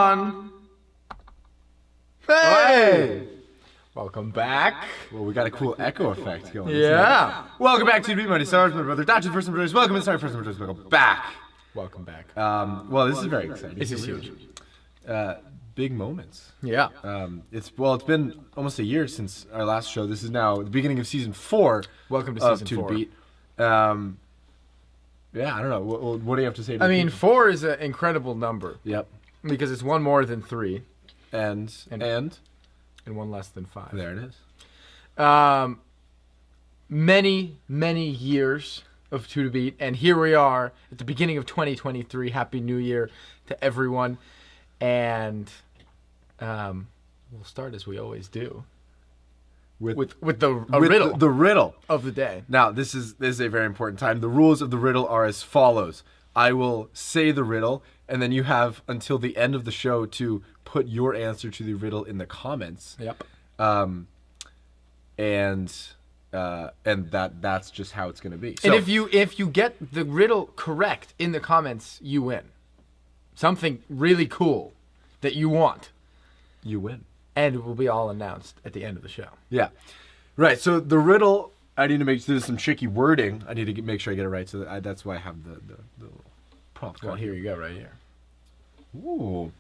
on. Hey! Welcome back. Well, we got a cool echo effect going. Yeah. Welcome back to Beat Money Stars, my brother Dacha Sava Thurber. Welcome inside First Number Welcome back. Welcome back. Well, this is very exciting. This is huge. Big moments. Yeah. It's been almost a year since our last show. This is now the beginning of season 4. Welcome to of season 4. Beat. Yeah, I don't know. What do you have to say? To I mean, people? 4 is an incredible number. Yep. Because it's one more than 3. And one less than 5. there it is. Many years of 2 to Beat, and here we are at the beginning of 2023. Happy New Year to everyone. And we'll start as we always do with the riddle. The riddle of the day. Now, this is a very important time. The rules of the riddle are as follows. I will say the riddle, and then you have until the end of the show to put your answer to the riddle in the comments. Yep. And that's just how it's going to be. So, and if you get the riddle correct in the comments, you win. Something really cool that you want. You win. And it will be all announced at the end of the show. Yeah. Right. So the riddle, I need to make sure there's some tricky wording. I need to make sure I get it right. So that's why I have the little prompt. Well, here you go, right here. Ooh.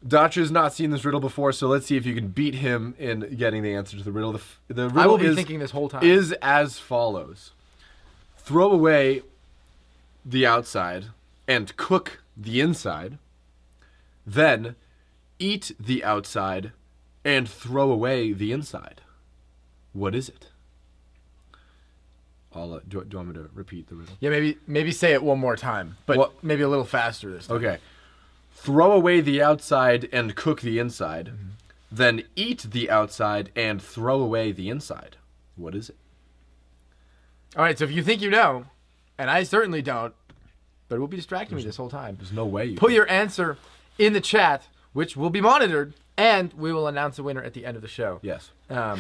Dacha's not seen this riddle before, so let's see if you can beat him in getting the answer to the riddle. The riddle I will be thinking this whole time. Is as follows. Throw away the outside and cook the inside. Then eat the outside and throw away the inside. What is it? Do you want me to repeat the riddle? Yeah, maybe say it one more time, but maybe a little faster this time. Okay. Throw away the outside and cook the inside. Mm-hmm. Then eat the outside and throw away the inside. What is it? All right, so if you think you know, and I certainly don't, but it will be distracting me this whole time. There's no way you put your answer in the chat, which will be monitored, and we will announce the winner at the end of the show. Yes. But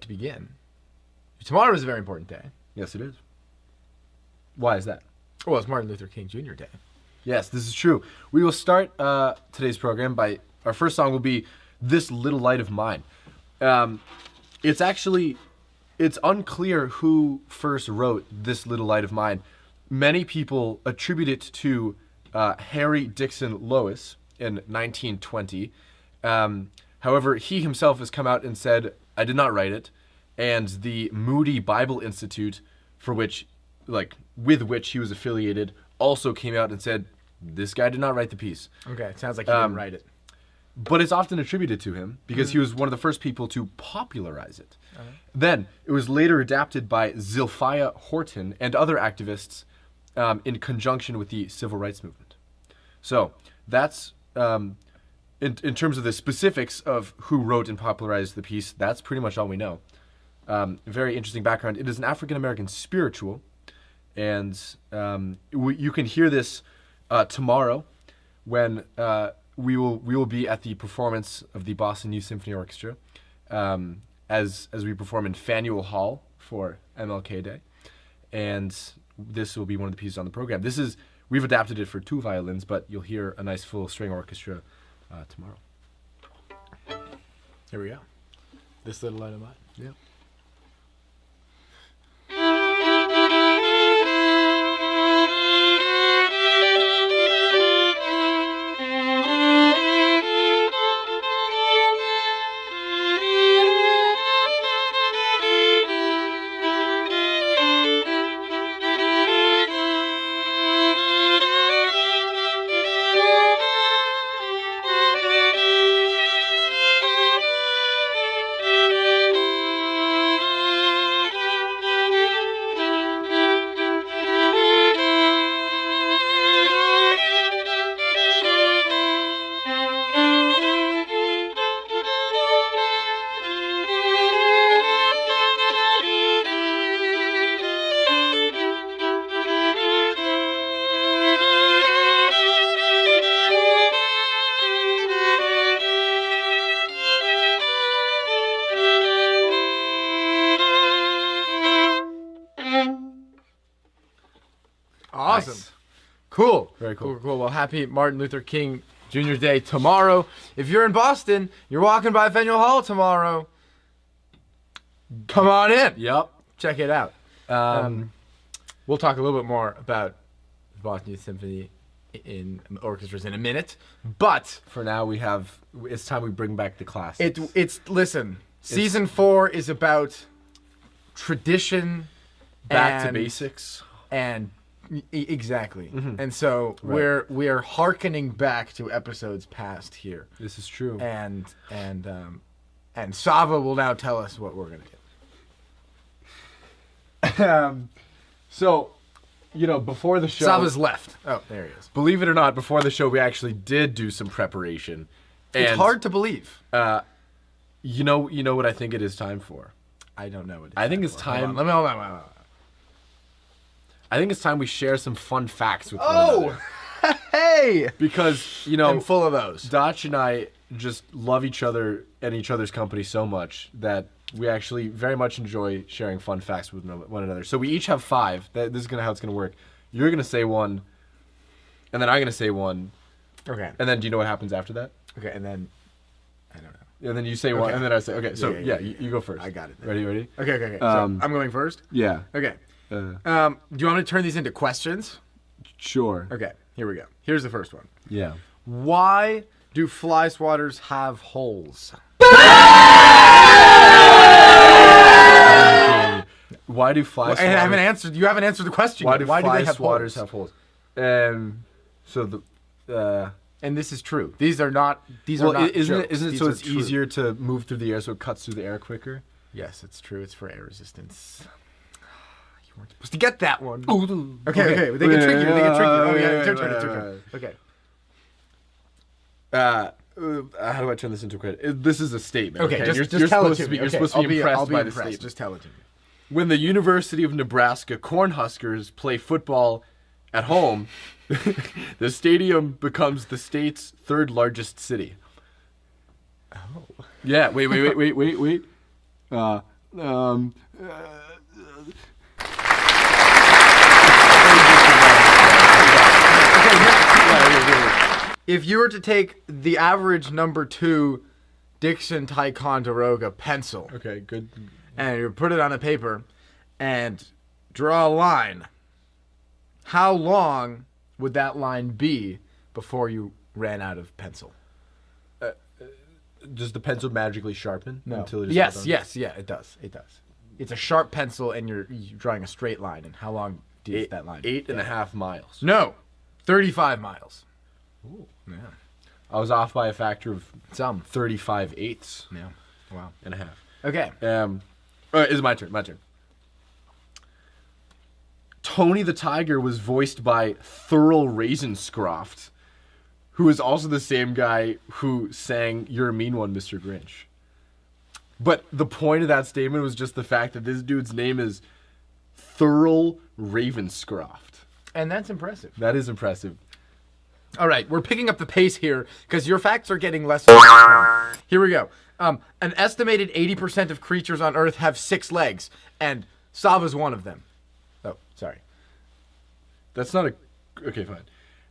to begin, tomorrow is a very important day. Yes, it is. Why is that? Well, it's Martin Luther King Jr. Day. Yes, this is true. We will start today's program by, our first song will be This Little Light of Mine. It's unclear who first wrote This Little Light of Mine. Many people attribute it to Harry Dixon Lois in 1920. However, he himself has come out and said, I did not write it. And the Moody Bible Institute, with which he was affiliated, also came out and said, this guy did not write the piece. Okay, it sounds like he didn't write it. But it's often attributed to him because he was one of the first people to popularize it. Then, it was later adapted by Zilphiah Horton and other activists in conjunction with the civil rights movement. So, that's, in terms of the specifics of who wrote and popularized the piece, that's pretty much all we know. Very interesting background. It is an African-American spiritual, and you can hear this tomorrow when we will be at the performance of the Boston Youth Symphony Orchestra as we perform in Faneuil Hall for MLK Day, and this will be one of the pieces on the program. We've adapted it for 2 violins, but you'll hear a nice full string orchestra tomorrow. Here we go. This Little Light of Mine. Yeah. Cool, cool. Well, happy Martin Luther King Jr. Day tomorrow. If you're in Boston, you're walking by Faneuil Hall tomorrow. Come on in. Yep. Check it out. We'll talk a little bit more about the Boston Youth Symphony in orchestras in a minute, but for now it's time we bring back the classics. Season 4 is about tradition, back to basics, and exactly. And so we're hearkening back to episodes past here. This is true. And Sava will now tell us what we're gonna get. So, before the show, Sava's left. Oh, there he is. Believe it or not, before the show, we actually did do some preparation. It's hard to believe. You know what I think it is time for? I don't know what I think it's time. Hold on. I think it's time we share some fun facts with one another. Hey! Because, I'm full of those. Dacha and I just love each other and each other's company so much that we actually very much enjoy sharing fun facts with one another. So we each have 5. This is how it's going to work. You're going to say one, and then I'm going to say one. Okay. And then do you know what happens after that? Okay, and then I don't know. And then you say one, and then I say, okay, so you go first. I got it. Ready? Okay. So I'm going first? Yeah. Okay. Do you want me to turn these into questions? Sure. Okay, here we go. Here's the first one. Yeah. Why do fly swatters have holes? Why do fly swatters... I haven't answered. You haven't answered the question. Why do they fly have swatters holes? have holes? So the... And this is true. These are not Isn't jokes. it so it's true. Easier to move through the air so it cuts through the air quicker? Yes, it's true. It's for air resistance. You weren't supposed to get that one. Okay. They can trick you. Oh, yeah, it's your turn. Okay. How do I turn this into a credit? This is a statement. Okay, just you're tell supposed it to me. You're supposed to be impressed by the statement. Just tell it to me. When the University of Nebraska Cornhuskers play football at home, the stadium becomes the state's 3rd largest city. Oh. Yeah. Wait. If you were to take the average number 2 Dixon Ticonderoga pencil, okay, good, and you put it on a paper and draw a line, how long would that line be before you ran out of pencil? Does the pencil magically sharpen? No. Until it Yes, it does. It's a sharp pencil, and you're drawing a straight line. And how long is that line? 8.5 miles. No, 35 miles. Ooh. Yeah. I was off by a factor of some 35/8. Yeah. Wow. And a half. Okay. It's my turn. Tony the Tiger was voiced by Thurl Ravenscroft, who is also the same guy who sang "You're a Mean One, Mr. Grinch." But the point of that statement was just the fact that this dude's name is Thurl Ravenscroft. And that's impressive. That is impressive. All right, we're picking up the pace here because your facts are getting less. Here we go. An estimated 80% of creatures on Earth have 6 legs, and Sava's one of them. Oh, sorry. That's not a... Okay, fine.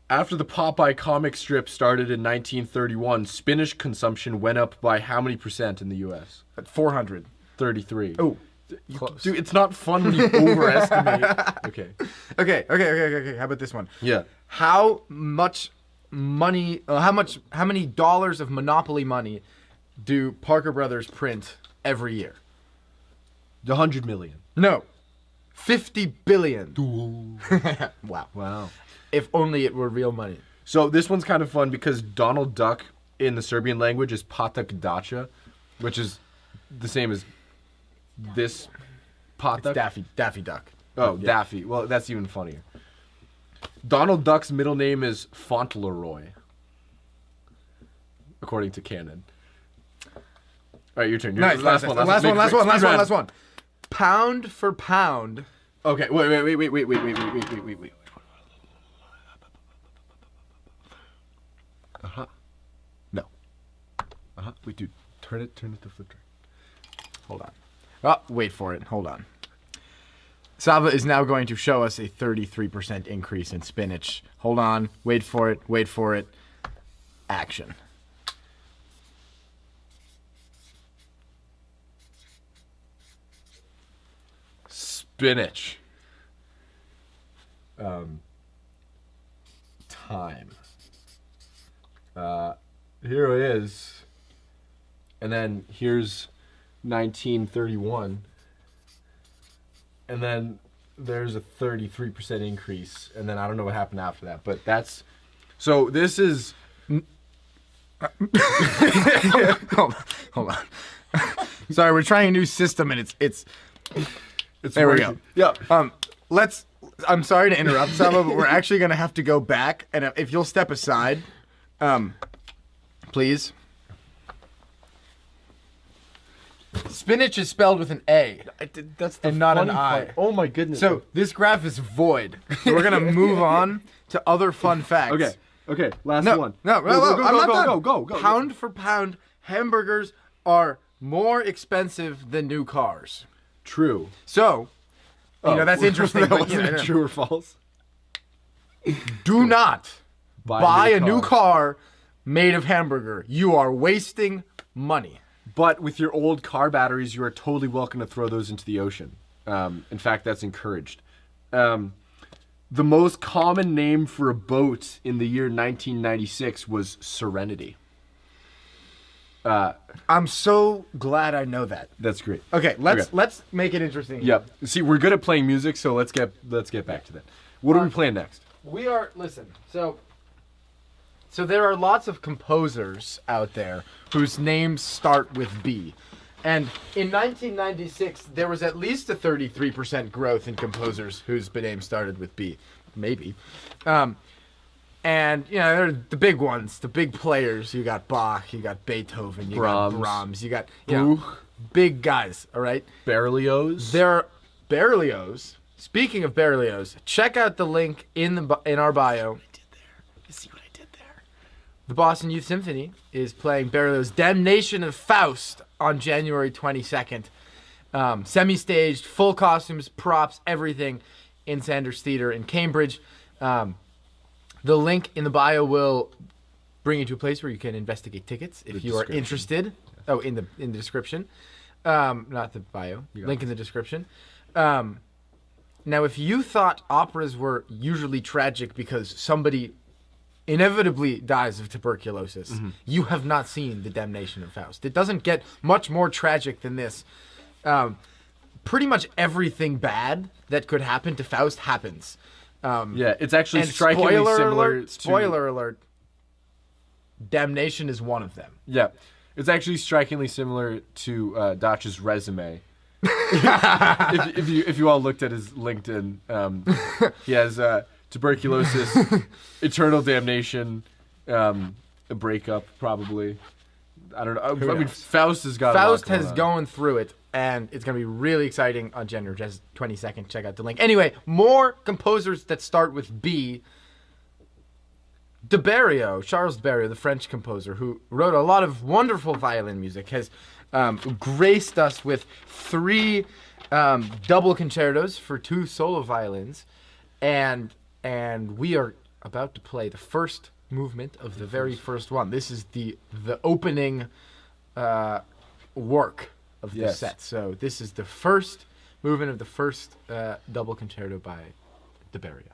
After the Popeye comic strip started in 1931, spinach consumption went up by how many percent in the U.S.? At 400. 33. Oh, close. Dude, it's not fun when you overestimate. Okay. How about this one? Yeah. How much money? How many dollars of Monopoly money do Parker Brothers print every year? 100 million. No, 50 billion. Wow. If only it were real money. So this one's kind of fun because Donald Duck in the Serbian language is Patak Dacha, which is the same as this Patak. It's Daffy Duck. Oh, yeah. Daffy. Well, that's even funnier. Donald Duck's middle name is Fauntleroy, according to canon. All right, your turn. Nice. Last one. Pound for pound. Okay, wait. No. Wait, dude. Turn it to flip track. Hold on. Oh, wait for it. Hold on. Sava is now going to show us a 33% increase in spinach. Hold on. Wait for it. Wait for it. Action. Spinach. Time. Here it is. And then here's 1931. And then there's a 33% increase. And then I don't know what happened after that. But that's... So this is... Hold on. Sorry, we're trying a new system, and it's there working. we go. Yeah. I'm sorry to interrupt, Sava, but we're actually gonna have to go back, and if you'll step aside, please. Spinach is spelled with an A. That's the and not an funny I. part. Oh my goodness. So this graph is void. So we're gonna move on to other fun facts. Okay. Last No, one. no, Go, go, I'm not done. go. Pound for pound, hamburgers are more expensive than new cars. True. So, that's interesting. That but, wasn't true or false. Do not buy a new car made of hamburger. You are wasting money. But with your old car batteries, you are totally welcome to throw those into the ocean. In fact, that's encouraged. The most common name for a boat in the year 1996 was Serenity. I'm so glad I know that. That's great. Okay, let's make it interesting. Yep. See, we're good at playing music, so let's get back to that. What are we playing next? We are So there are lots of composers out there whose names start with B. And in 1996, there was at least a 33% growth in composers whose names started with B. Maybe. And, they're the big ones, the big players. You got Bach, you got Beethoven, you got Brahms, you got big guys, all right? Berlioz. Berlioz. Speaking of Berlioz, check out the link in our bio. You see what I did there? The Boston Youth Symphony is playing Berlioz' Damnation of Faust on January 22nd. Semi-staged, full costumes, props, everything in Sanders Theatre in Cambridge. The link in the bio will bring you to a place where you can investigate tickets if you are interested. Oh, in the description. Not the bio. Link in the description. Now, if you thought operas were usually tragic because somebody inevitably dies of tuberculosis, you have not seen The Damnation of Faust. It doesn't get much more tragic than this. Pretty much everything bad that could happen to Faust happens. It's actually strikingly similar to... Spoiler alert. Damnation is one of them. Yeah. It's actually strikingly similar to Dacha's resume. if you all looked at his LinkedIn, he has tuberculosis, eternal damnation, a breakup probably. I don't know. I mean, Faust has got. Faust has gone through it, and it's going to be really exciting on January 22nd. Check out the link. Anyway, more composers that start with B. Charles de Berriot, the French composer who wrote a lot of wonderful violin music, has graced us with 3 double concertos for 2 solo violins, and we are about to play the first movement of the very first one. This is the opening work of the set. So this is the first movement of the first double concerto by de Berriot.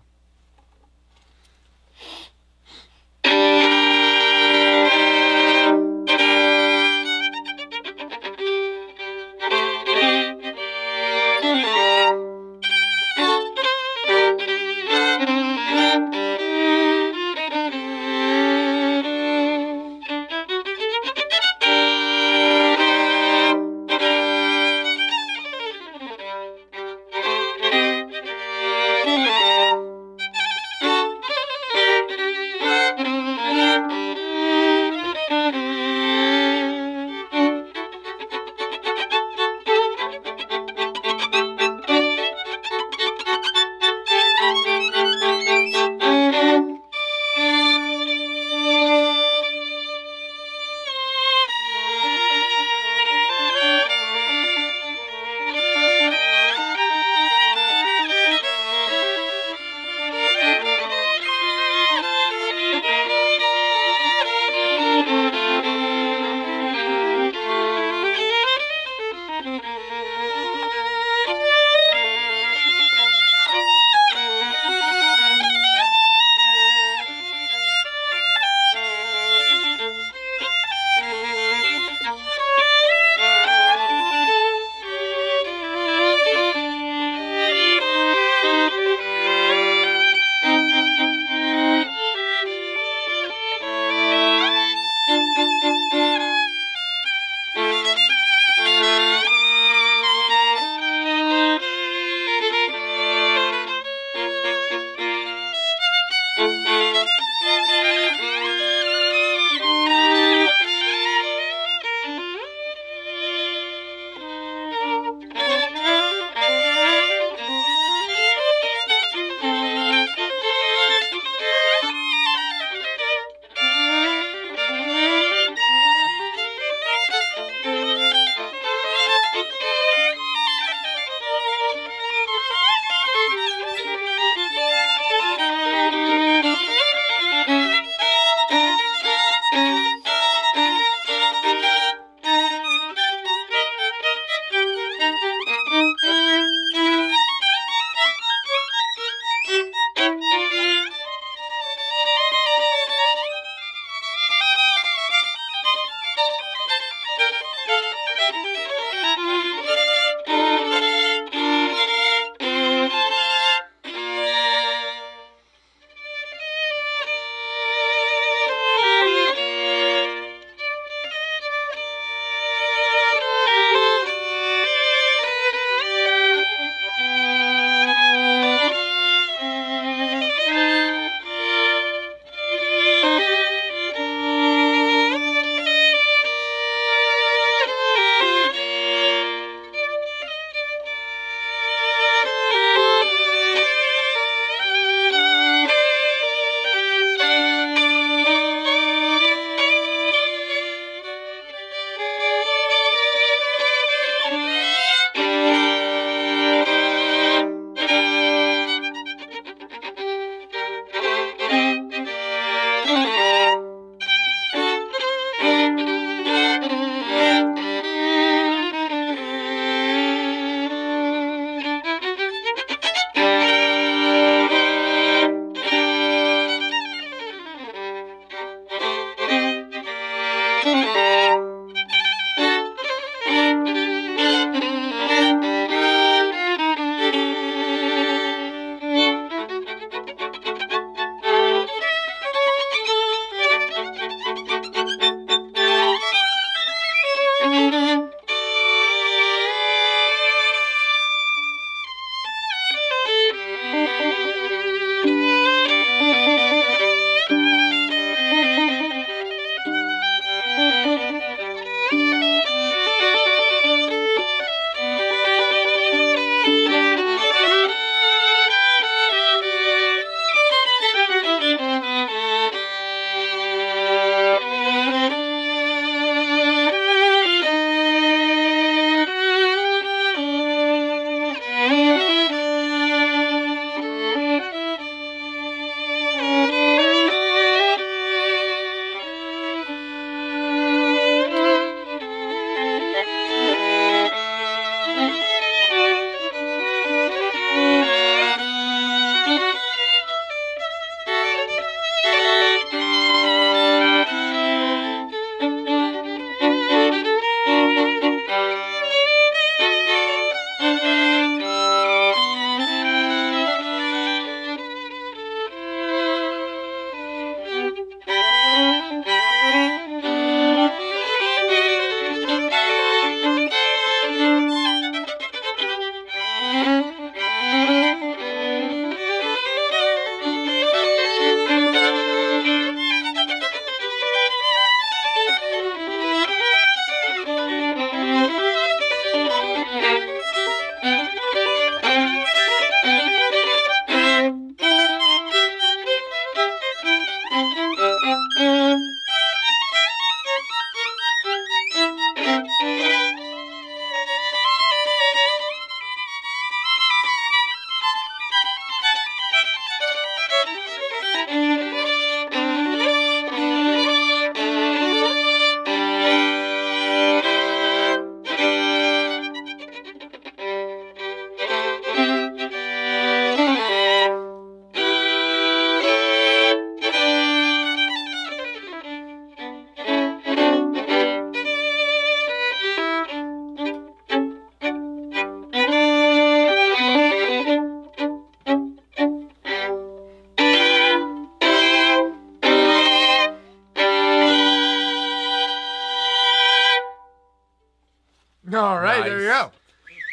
right, there you go.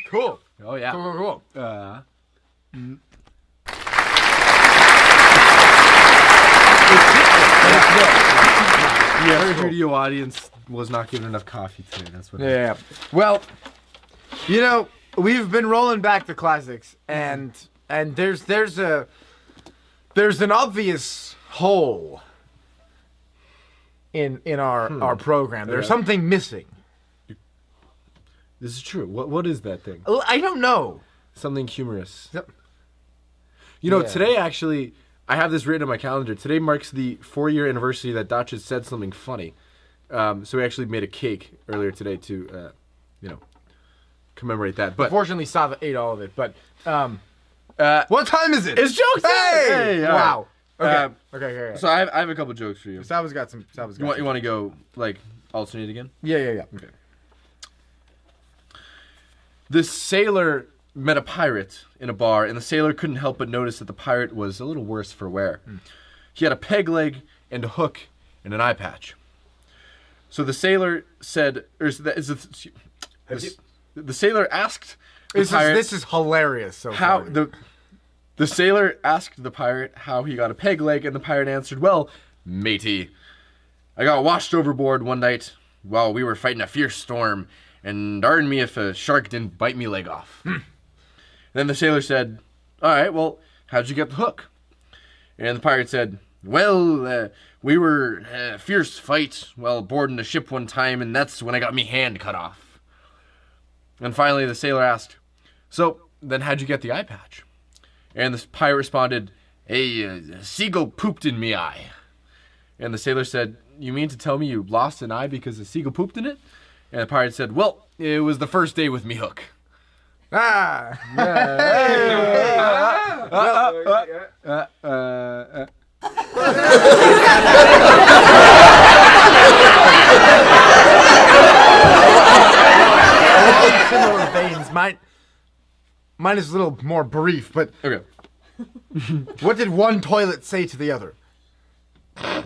Cool. Oh, yeah. Cool. The average radio audience was not given enough coffee today. That's what. Yeah. Well, you know, we've been rolling back the classics, and there's an obvious hole in our program. There's something missing. This is true. What is that thing? I don't know. Something humorous. You know, today actually, I have this written on my calendar. Today marks the 4-year anniversary that Dacha said something funny. So we actually made a cake earlier today to, commemorate that. But unfortunately, Sava ate all of it. But what time is it? It's joke time. Hey! Wow. Right. Okay. So I have a couple jokes for you. Sava's got some. You want to go like alternate again? Yeah. Okay. This sailor met a pirate in a bar, and the sailor couldn't help but notice that the pirate was a little worse for wear. He had a peg leg and a hook and an eye patch. So the sailor said, the sailor asked the pirate. This is hilarious. So how far. the sailor asked the pirate how he got a peg leg, and the pirate answered, "Well, matey, I got washed overboard one night while we were fighting a fierce storm, and darn me if a shark didn't bite me leg off." Then the sailor said, "All right, well, how'd you get the hook?" And the pirate said, "Well, we were a fierce fight while boarding a ship one time, and that's when I got me hand cut off." And finally the sailor asked, "So, then how'd you get the eye patch?" And the pirate responded, "A seagull pooped in me eye." And the sailor said, "You mean to tell me you lost an eye because a seagull pooped in it?" And the pirate said, "Well, it was the first day with me hook." Similar veins. Mine is a little more brief, but Okay. what did one toilet say to the other? I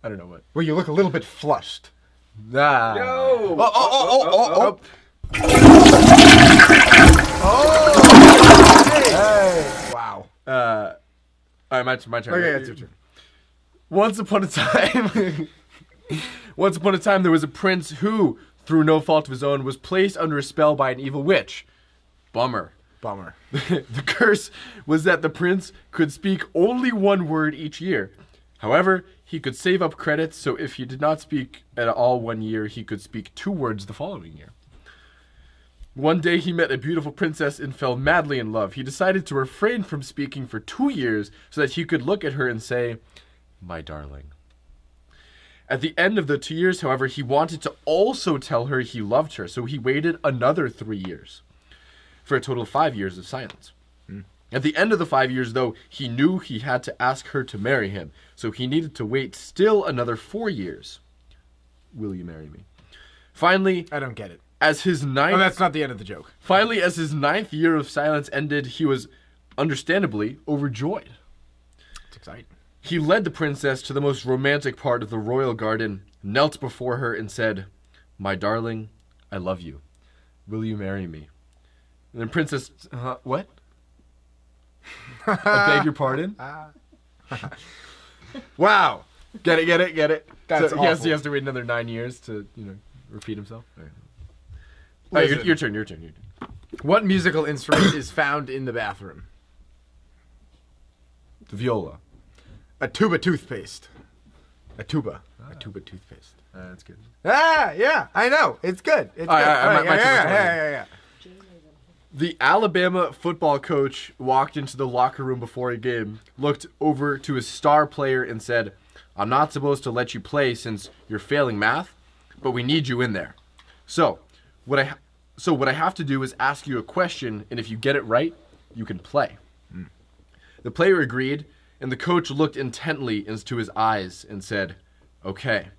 don't know what. Well, you look a little bit flushed. Oh. Hey. Wow. All right, my turn. Okay, it's your turn. Once upon a time, there was a prince who, through no fault of his own, was placed under a spell by an evil witch. Bummer. The curse was that the prince could speak only one word each year. However, he could save up credits, so if he did not speak at all one year, he could speak 2 words the following year. One day he met a beautiful princess and fell madly in love. He decided to refrain from speaking for 2 years so that he could look at her and say, "My darling." At the end of the 2 years, however, he wanted to also tell her he loved her, so he waited another 3 years, for a total of 5 years of silence. At the end of the 5 years, though, he knew he had to ask her to marry him, so he needed to wait still another 4 years. Will you marry me? Finally, I don't get it. as his ninth... Oh, that's not the end of the joke. Finally, as his 9th year of silence ended, he was understandably overjoyed. It's exciting. He led the princess to the most romantic part of the royal garden, knelt before her, and said, "My darling, I love you. Will you marry me?" And the princess... what? I beg your pardon? Wow. Get it? That's so he has to wait another 9 years to, repeat himself? Right. Listen. Your turn. What musical instrument is found in the bathroom? The viola. A tuba toothpaste. A tuba toothpaste. That's good. Yeah, I know. It's good. It's All good. right, my turn. Yeah. The Alabama football coach walked into the locker room before a game, looked over to his star player and said, "I'm not supposed to let you play since you're failing math, but we need you in there. So what I have to do is ask you a question, and if you get it right, you can play." The player agreed, and the coach looked intently into his eyes and said, "Okay,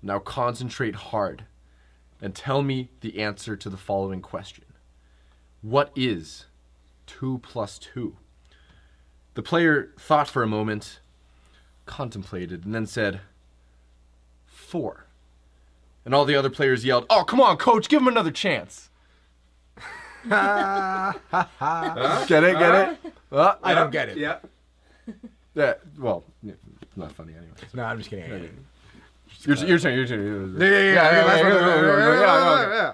now concentrate hard and tell me the answer to the following question. What is 2 plus 2? The player thought for a moment, contemplated, and then said, 4. And all the other players yelled, "Oh, come on, coach, give him another chance." Get it? Get it? I don't get it. Yeah. Yeah. Well, yeah, it's not funny anyway. No, I'm just kidding. Your turn. Your turn. Yeah.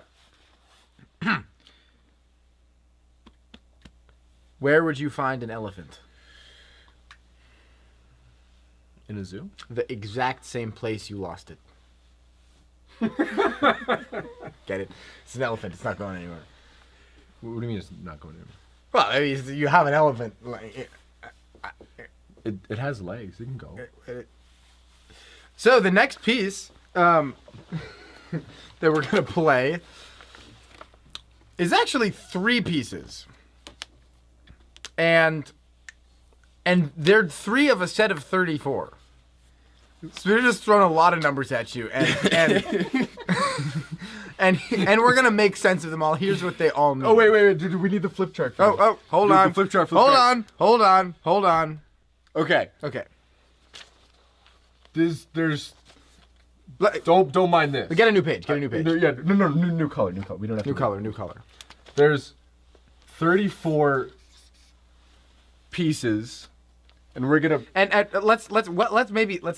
Where would you find an elephant? In a zoo? The exact same place you lost it. Get it? It's an elephant. It's not going anywhere. What do you mean it's not going anywhere? Well, I mean, you have an elephant. Like, It has legs. It can go. So the next piece that we're gonna play is actually 3 pieces, and they're 3 of a set of 34. So we're just throwing a lot of numbers at you, and and we're gonna make sense of them all. Here's what they all mean. Oh wait! Dude, we need the flip chart. For this. Hold Dude, on. The flip chart. Hold on. Okay. There's. Don't mind this. Get a new page. No, new color. We don't have to. New color. There's 34 pieces, and we're gonna. And let's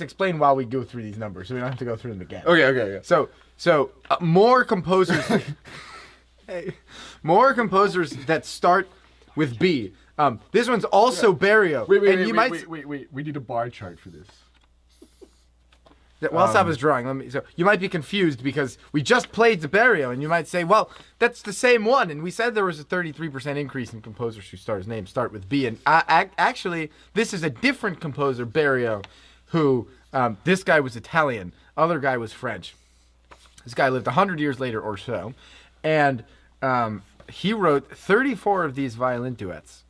explain while we go through these numbers, so we don't have to go through them again. Okay. So more composers, more composers that start with B. This one's also Barrio. Wait. We need a bar chart for this. While Sava's drawing, so you might be confused because we just played the Barrio, and you might say, well, that's the same one, and we said there was a 33% increase in composers whose names start with B, and actually, this is a different composer, Barrio, who, this guy was Italian, other guy was French. This guy lived 100 years later or so, and he wrote 34 of these violin duets.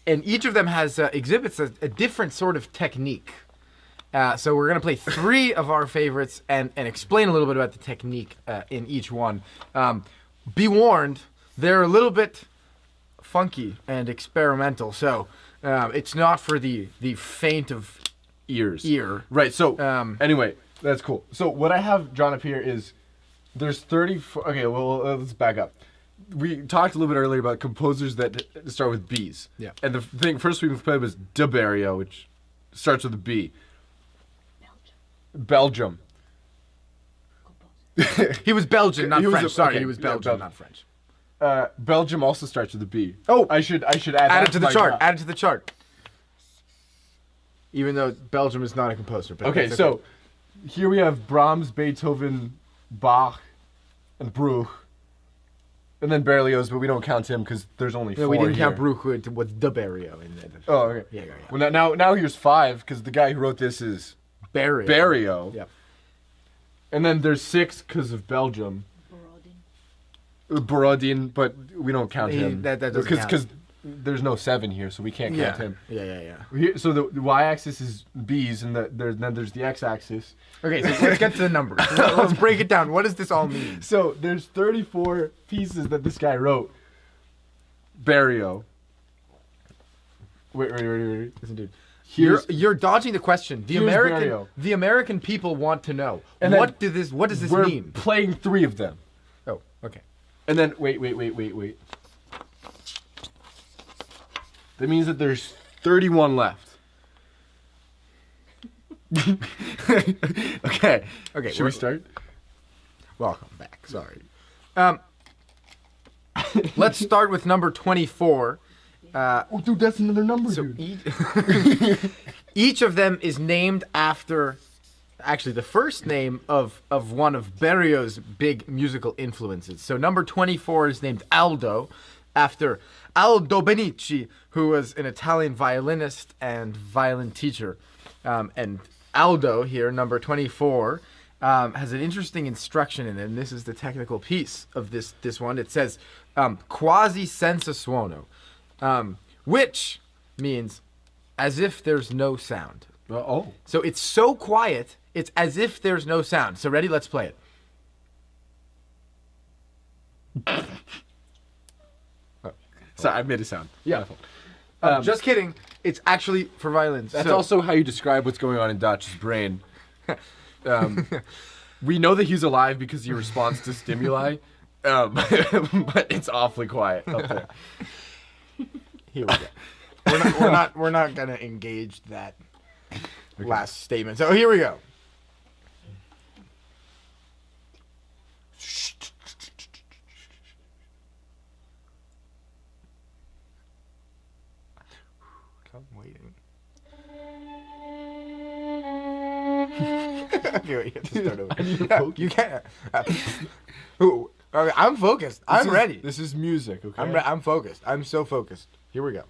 And each of them has exhibits a different sort of technique. So we're going to play 3 of our favorites and explain a little bit about the technique in each one. Be warned, they're a little bit funky and experimental, so it's not for the faint of ear. Right, so anyway, that's cool. So what I have drawn up here is there's 34. Okay, well, let's back up. We talked a little bit earlier about composers that start with B's. Yeah. And the first we played was De Barrio, which starts with a B. Belgium. He was Belgian, not French. Sorry, okay, he was Belgian, not French. Belgium also starts with a B. Oh, I should add it to the chart. graph. Add it to the chart. Even though Belgium is not a composer. But Okay, so here we have Brahms, Beethoven, Bach, and Bruch. And then Berlioz, but we don't count him because there's only 4 we didn't here. count Bruch with the Barrio in there. Oh, okay. Yeah. Well, now here's 5 because the guy who wrote this is Barrio. Yep. And then there's 6 because of Belgium. Borodin, but we don't count him. That doesn't count. Because there's no 7 here, so we can't count him. Yeah. So the y-axis is B's, and then there's the x-axis. Okay, so let's get to the numbers. Let's break it down. What does this all mean? So there's 34 pieces that this guy wrote. Barrio. Wait. Listen, dude. You're dodging the question. The American people want to know. And what does this we're mean? We're playing 3 of them. Oh, okay. And then wait. That means that there's 31 left. Okay. Should we start? Welcome back. Sorry. Let's start with number 24. Oh, dude, that's another number, dude. Each of them is named after, actually, the first name of one of Barrio's big musical influences. So number 24 is named Aldo, after Aldo Benici, who was an Italian violinist and violin teacher. And Aldo here, number 24, has an interesting instruction in it, and this is the technical piece of this one. It says, quasi senza suono, which means as if there's no sound. So it's so quiet, it's as if there's no sound. So ready? Let's play it. Sorry, I made a sound. Yeah. Just kidding. It's actually for violins. That's also how you describe what's going on in Dacha's brain. We know that he's alive because he responds to stimuli, but it's awfully quiet up there. Here we go. We're not gonna engage that last statement. So here we go. I'm waiting. Okay, wait, you have to start over. You can't. Okay, I'm focused. I'm ready. This is music, okay? I'm focused. I'm so focused. Here we go.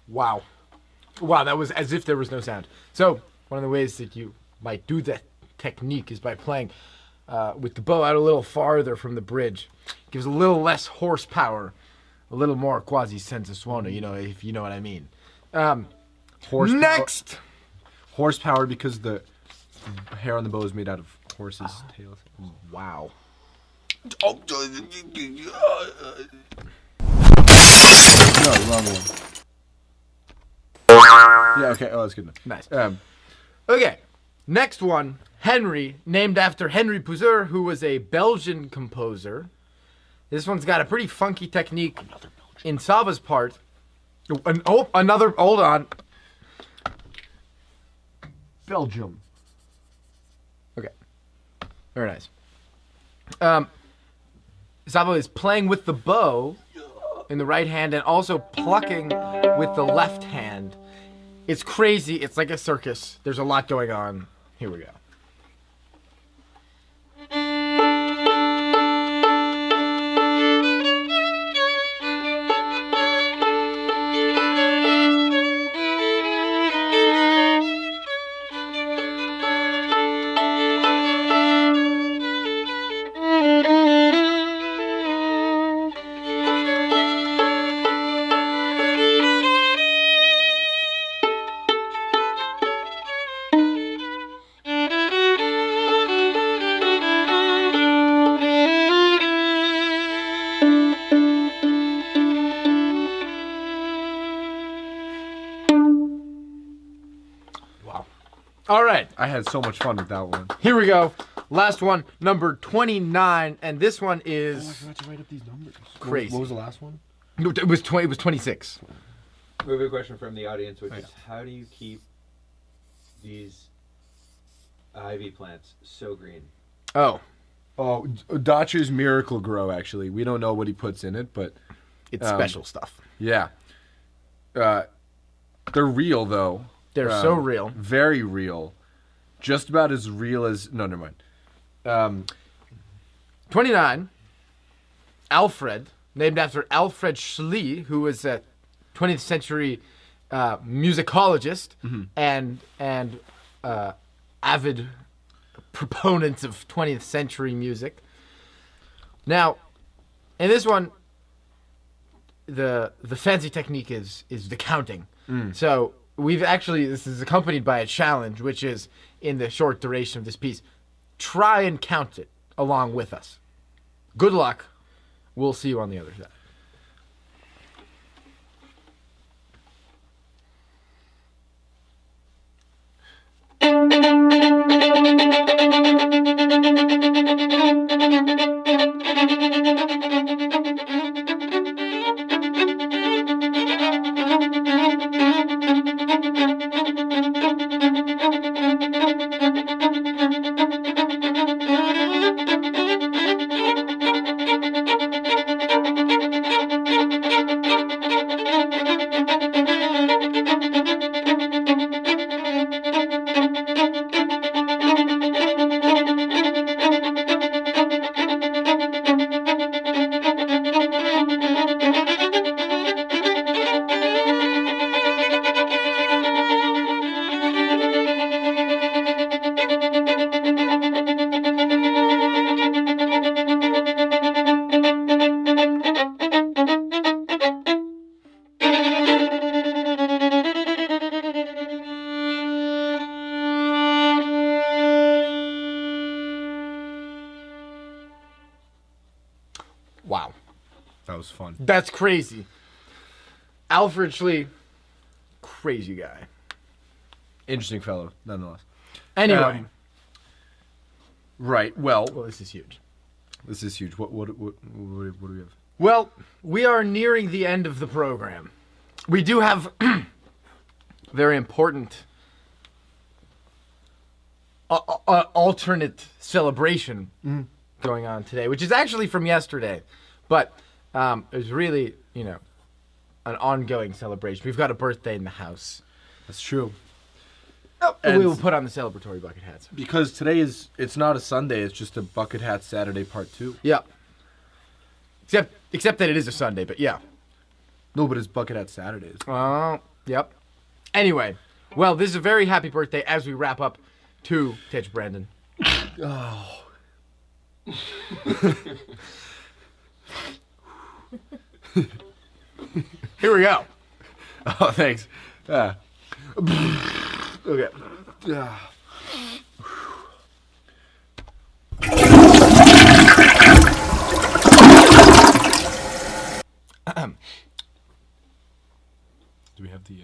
Wow. Wow, that was as if there was no sound. So, one of the ways that you might do that technique is by playing with the bow out a little farther from the bridge. Gives a little less horsepower, a little more quasi senza suono, if you know what I mean. Horsepower. Next! Horsepower because the hair on the bow is made out of horses' tails. Wow. No, wrong one. Yeah, okay. Oh, that's good enough. Nice. Okay, next one, Henry, named after Henry Pousseur, who was a Belgian composer. This one's got a pretty funky technique in Sava's part. Hold on. Belgium. Okay, very nice. Sava is playing with the bow in the right hand and also plucking with the left hand. It's crazy. It's like a circus. There's a lot going on. Here we go. All right. I had so much fun with that one. Here we go. Last one, number 29, and this one is I forgot to write up these numbers. crazy. What was the last one? No, it was 20. It was 26. We have a question from the audience, which is, how do you keep these ivy plants so green? Oh, Dacha's Miracle Grow, actually. We don't know what he puts in it, but... it's special stuff. Yeah. They're real, though. They're so real. Very real. Just about as real as... No, never mind. 29, Alfred, named after Alfred Schlee, who was a 20th century musicologist and avid proponent of 20th century music. Now, in this one, the fancy technique is the counting. So this is accompanied by a challenge, which is in the short duration of this piece. Try and count it along with us. Good luck. We'll see you on the other side. Wow. That was fun. That's crazy. Alfred Schlee, crazy guy. Interesting fellow, nonetheless. Anyway. Right. Well, This is huge. this is huge. What do we have? Well, we are nearing the end of the program. We do have very important alternate celebration going on today, which is actually from yesterday, but it was really, an ongoing celebration. We've got a birthday in the house. That's true. And we will put on the celebratory bucket hats. Because today it's not a Sunday, it's just a Bucket Hat Saturday Part 2. Yeah. Except that it is a Sunday, but yeah. No, but it's Bucket Hat Saturdays. Oh, yep. Anyway, well, this is a very happy birthday as we wrap up to Dacha Brandon. Oh. Here we go. Oh, thanks. Okay. Do we have the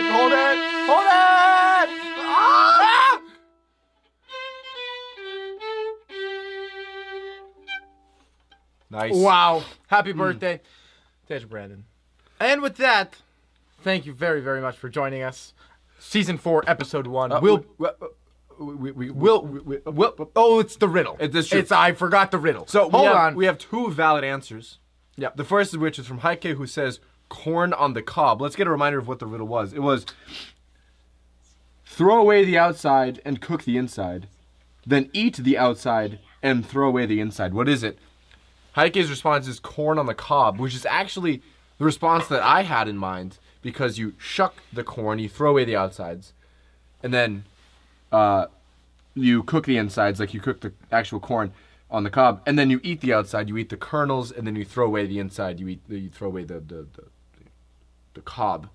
Hold it! Ah! Nice. Wow. Happy birthday, Dacha Brandon. And with that, thank you very, very much for joining us. Season 4, Episode 1. It's the riddle. It's true. I forgot the riddle. So hold on. We have two valid answers. Yeah. The first of which is from Heike, who says corn on the cob. Let's get a reminder of what the riddle was. It was throw away the outside and cook the inside, then eat the outside and throw away the inside. What is it? Heike's response is corn on the cob, which is actually the response that I had in mind, because you shuck the corn, you throw away the outsides, and then you cook the insides, like you cook the actual corn on the cob, and then you eat the outside, you eat the kernels, and then you throw away the inside, you throw away the cob.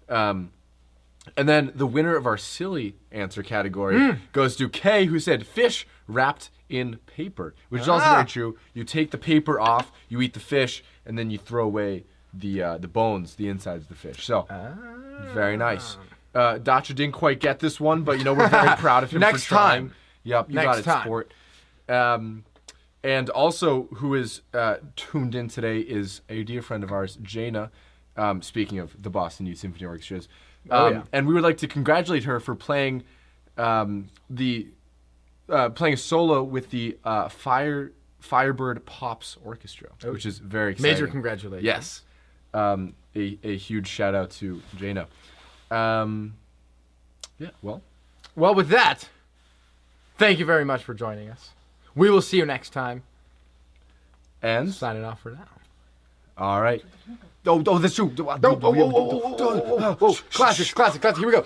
And then the winner of our silly answer category goes to Kay, who said fish wrapped in paper, which is also very true. You take the paper off, you eat the fish, and then you throw away the bones, the insides of the fish. So, very nice. Dacha didn't quite get this one, but we're very proud of him Next for trying. time. Yep, you got it, sport. And also, who is tuned in today is a dear friend of ours, Jaina. Speaking of the Boston Youth Symphony Orchestras, and we would like to congratulate her for playing playing a solo with the Firebird Pops Orchestra, which is very exciting. Major congratulations. Yes. a huge shout out to Jaina. Yeah, well. Well, with that, thank you very much for joining us. We will see you next time. And? Signing off for now. All right. Oh, that's true. Classic. Here we go.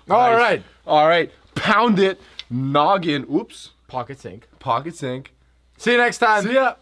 Nice. All right. Pound it. Noggin. Oops. Pocket sync. Pocket sync. See you next time. See ya.